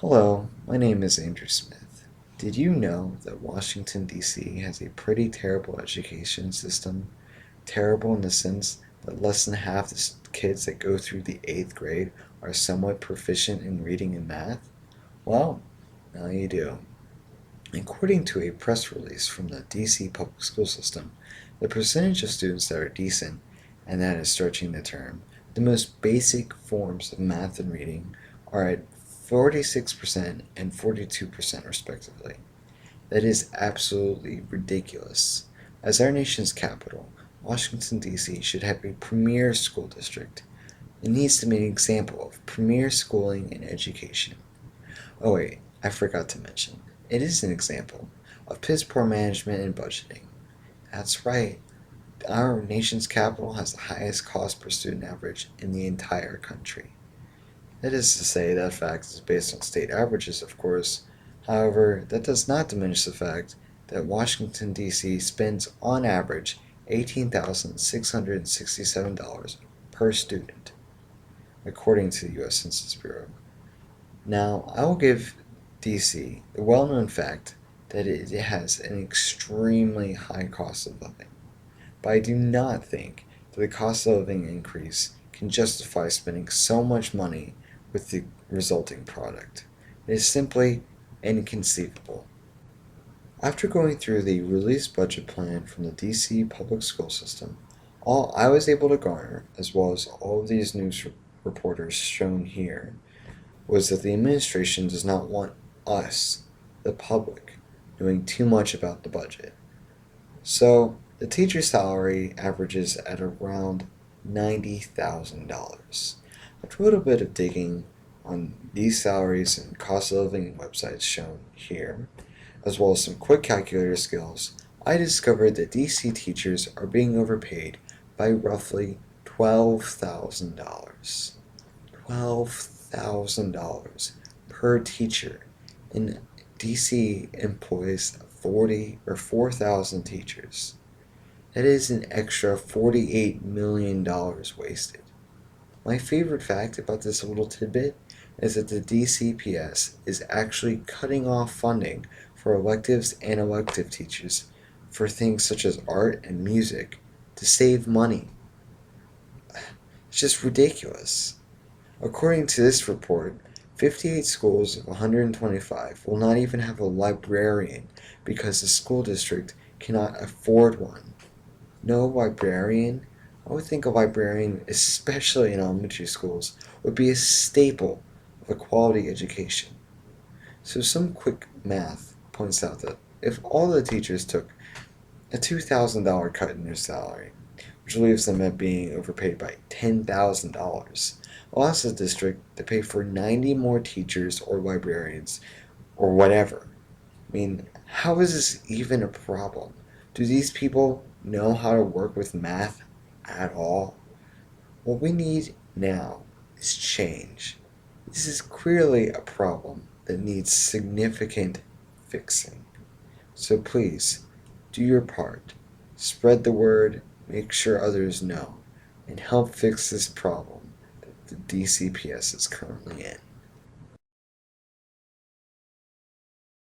Hello, my name is Andrew Smith. Did you know that Washington, D.C. has a pretty terrible education system? Terrible in the sense that less than half the kids that go through the 8th grade are somewhat proficient in reading and math? Well, now you do. According to a press release from the D.C. public school system, the percentage of students that are decent, and that is stretching the term, the most basic forms of math and reading are at 46% and 42% respectively. That is absolutely ridiculous. As our nation's capital, Washington, D.C. should have a premier school district. It needs to be an example of premier schooling and education. Oh, wait, I forgot to mention. It is an example of piss poor management and budgeting. That's right, our nation's capital has the highest cost per student average in the entire country. That is to say, that fact is based on state averages, of course. However, that does not diminish the fact that Washington, D.C. spends on average $18,667 per student, according to the U.S. Census Bureau. Now, I will give DC the well known fact that it has an extremely high cost of living, but I do not think that the cost of living increase can justify spending so much money with the resulting product. It is simply inconceivable. After going through the released budget plan from the DC public school system, all I was able to garner, as well as all of these news reporters shown here, was that the administration does not want us, the public, knowing too much about the budget. So, the teacher salary averages at around $90,000. After a little bit of digging on these salaries and cost of living websites shown here, as well as some quick calculator skills, I discovered that DC teachers are being overpaid by roughly $12,000. $12,000 per teacher, and DC employs 40 or 4,000 teachers. That is an extra $48 million wasted. My favorite fact about this little tidbit is that the DCPS is actually cutting off funding for electives and elective teachers for things such as art and music to save money. It's just ridiculous. According to this report, 58 schools of 125 will not even have a librarian because the school district cannot afford one. No librarian? I would think a librarian, especially in elementary schools, would be a staple of a quality education. So some quick math points out that if all the teachers took a $2,000 cut in their salary, which leaves them at being overpaid by $10,000, allows the district to pay for 90 more teachers or librarians or whatever. I mean, how is this even a problem? Do these people know how to work with math at all? What we need now is change. This is clearly a problem that needs significant fixing. So please, do your part. Spread the word, make sure others know, and help fix this problem that the DCPS is currently in.